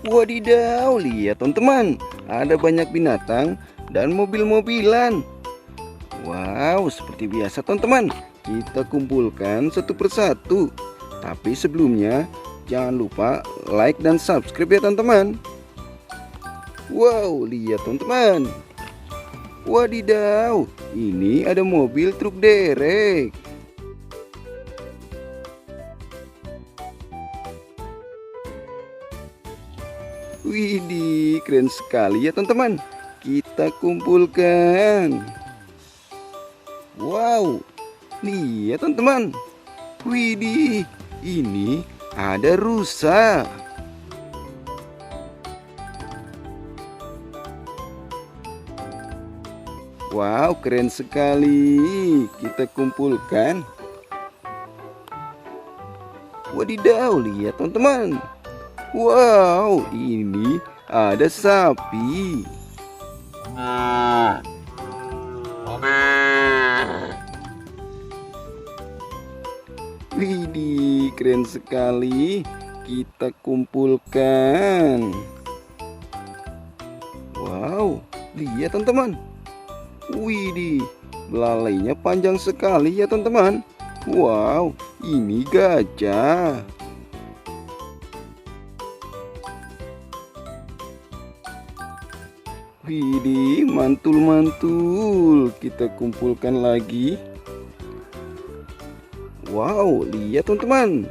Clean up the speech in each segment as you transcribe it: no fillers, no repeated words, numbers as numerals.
Wadidaw, lihat teman-teman, ada banyak binatang dan mobil-mobilan. Wow, seperti biasa teman-teman, kita kumpulkan satu persatu. Tapi sebelumnya, jangan lupa like dan subscribe ya teman-teman. Wow, lihat teman-teman. Wadidaw, ini ada mobil truk derek. Widih, keren sekali ya teman-teman. Kita kumpulkan. Wow, lihat teman-teman. Widih, ini ada rusa. Wow, keren sekali. Kita kumpulkan. Wadidaw, lihat teman-teman. Wow, ini ada sapi. Widih, keren sekali. Kita kumpulkan. Wow, lihat teman-teman. Widih, belalainya panjang sekali ya teman-teman. Wow, ini gajah. Widih, mantul-mantul. Kita kumpulkan lagi. Wow, lihat teman-teman.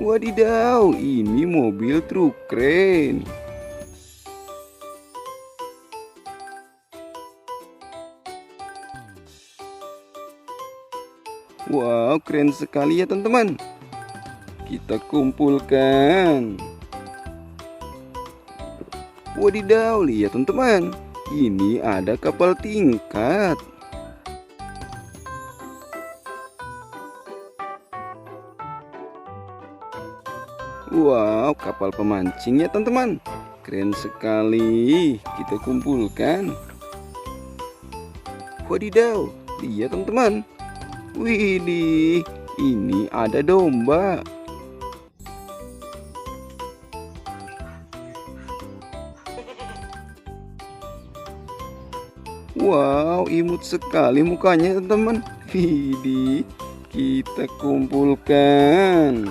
Wadidaw, ini mobil truk keren. Wow, keren sekali ya teman-teman. Kita kumpulkan. Wadidaw, lihat teman-teman. Ini ada kapal tingkat. Wow, kapal pemancing ya teman-teman. Keren sekali. Kita kumpulkan. Wadidaw, lihat teman-teman. Widih, ini ada domba. Wow, imut sekali mukanya teman-teman. Widih, kita kumpulkan.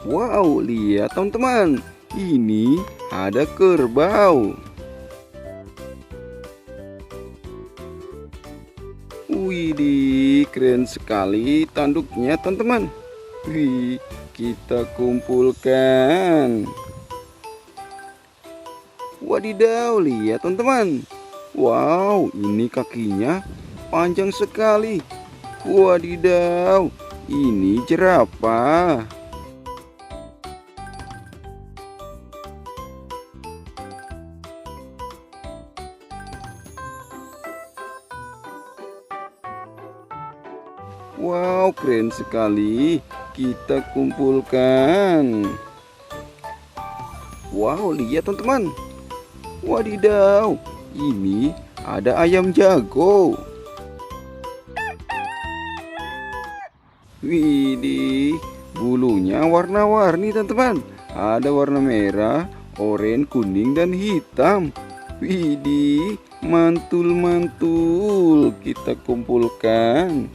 Wow, lihat teman-teman. Ini ada kerbau. Widih, keren sekali tanduknya teman-teman. Wih, kita kumpulkan. Wadidaw, lihat teman-teman. Wow, ini kakinya panjang sekali. Wadidaw, ini jerapah. Wow, keren sekali. Kita kumpulkan. Wow, lihat teman-teman. Wadidaw, ini ada ayam jago. Widih, bulunya warna-warni teman-teman. Ada warna merah, oranye, kuning, dan hitam. Widih, mantul-mantul. Kita kumpulkan.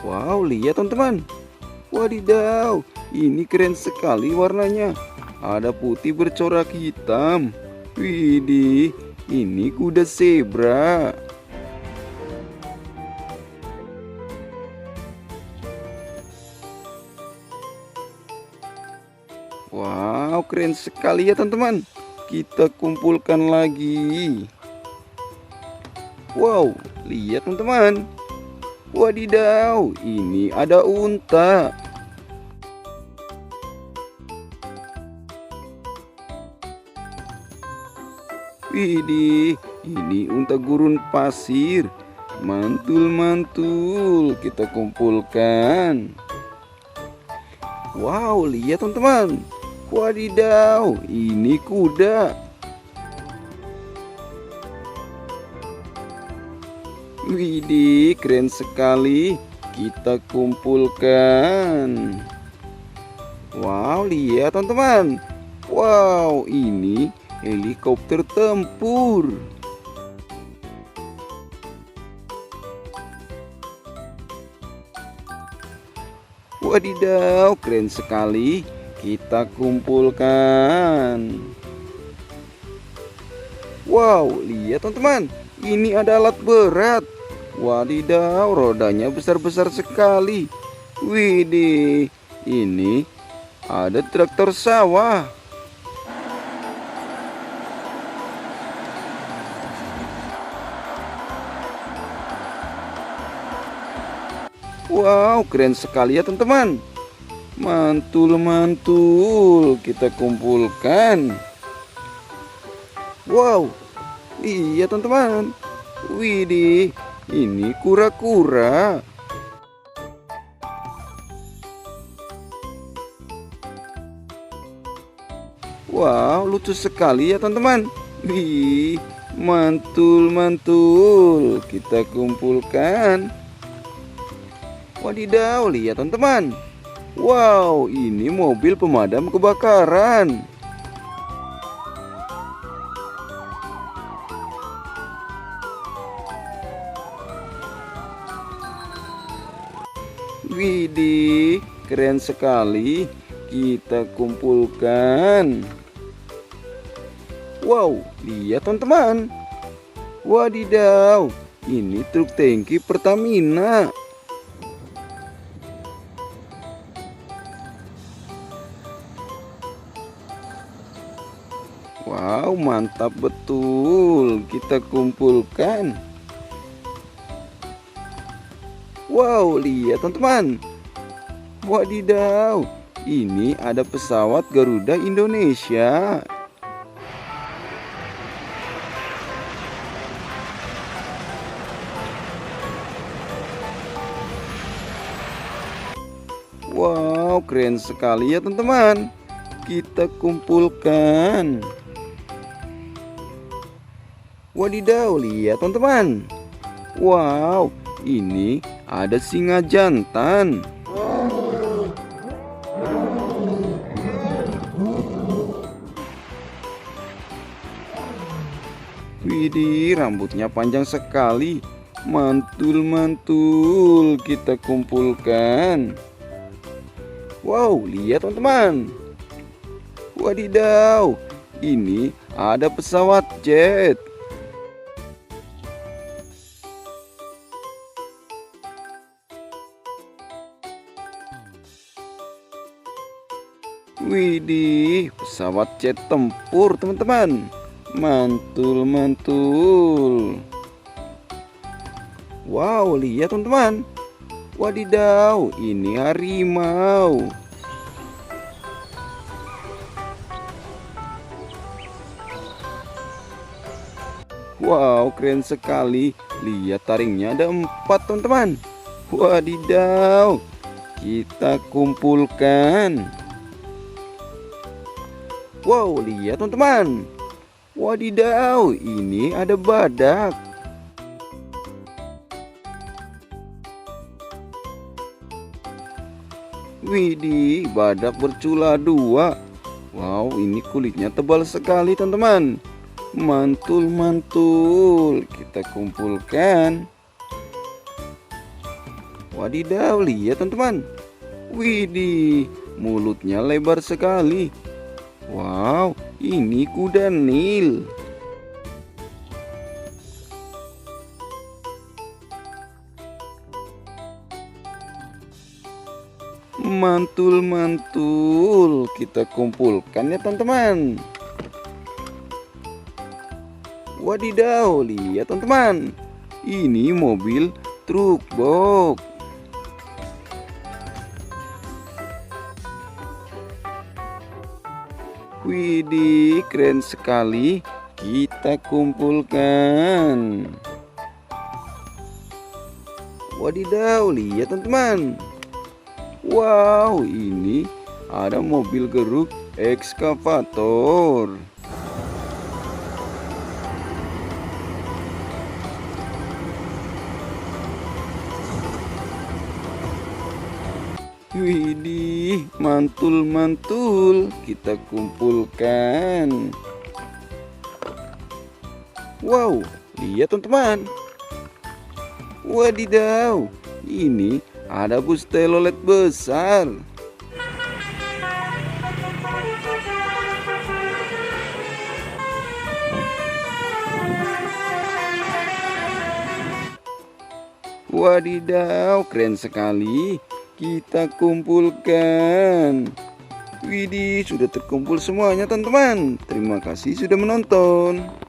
Wow, lihat teman-teman. Wadidaw, ini keren sekali warnanya. Ada putih bercorak hitam. Widih, ini kuda zebra. Wow, keren sekali ya teman-teman. Kita kumpulkan lagi. Wow, lihat teman-teman. Wadidaw, ini ada unta. Widih, ini unta gurun pasir. Mantul-mantul. Kita kumpulkan. Wow, lihat teman-teman. Wadidaw, ini kuda. Widih, keren sekali. Kita kumpulkan. Wow, lihat teman-teman. Wow, ini helikopter tempur. Wadidaw, keren sekali. Kita kumpulkan. Wow, lihat teman-teman. Ini ada alat berat. Wadidaw, rodanya besar-besar sekali. Widih, ini ada traktor sawah. Wow, keren sekali ya teman-teman. Mantul-mantul kita kumpulkan. Wow, lihat teman-teman. Widih, ini kura-kura. Wow, lucu sekali ya teman-teman. Wih, mantul-mantul kita kumpulkan. Wadidaw, lihat teman-teman. Wow, ini mobil pemadam kebakaran. Widih, keren sekali. Kita kumpulkan. Wow, lihat teman-teman. Wadidaw, ini truk tangki Pertamina. Wow, mantap betul. Kita kumpulkan. Wow, lihat teman-teman. Wadidaw, ini ada pesawat Garuda Indonesia. Wow, keren sekali ya teman-teman. Kita kumpulkan. Wadidaw, lihat teman-teman. Wow, ini ada singa jantan. Widih, rambutnya panjang sekali. Mantul-mantul kita kumpulkan. Wow, lihat teman-teman. Wadidaw, ini ada pesawat jet. Widih, pesawat jet tempur teman-teman. Mantul-mantul. Wow, lihat teman-teman. Wadidaw, ini harimau. Wow, keren sekali. Lihat taringnya ada 4 teman-teman. Wadidaw, kita kumpulkan. Wow, lihat teman-teman. Wadidaw, ini ada badak. Widih, badak bercula 2. Wow, ini kulitnya tebal sekali teman-teman. Mantul-mantul kita kumpulkan. Wadidaw, lihat teman-teman. Widih, mulutnya lebar sekali. Wow, ini kuda Nil. Mantul-mantul kita kumpulkan ya teman-teman. Wadidaw, lihat teman-teman. Ini mobil truk box. Widih, keren sekali. Kita kumpulkan. Wadidaw, lihat teman-teman. Wow, ini ada mobil geruk ekskavator. Widih, mantul-mantul kita kumpulkan. Wow, lihat teman-teman. Wadidaw, ini ada bus telolet besar. Wadidaw, keren sekali. Kita kumpulkan. Widih, sudah terkumpul semuanya teman-teman. Terima kasih sudah menonton.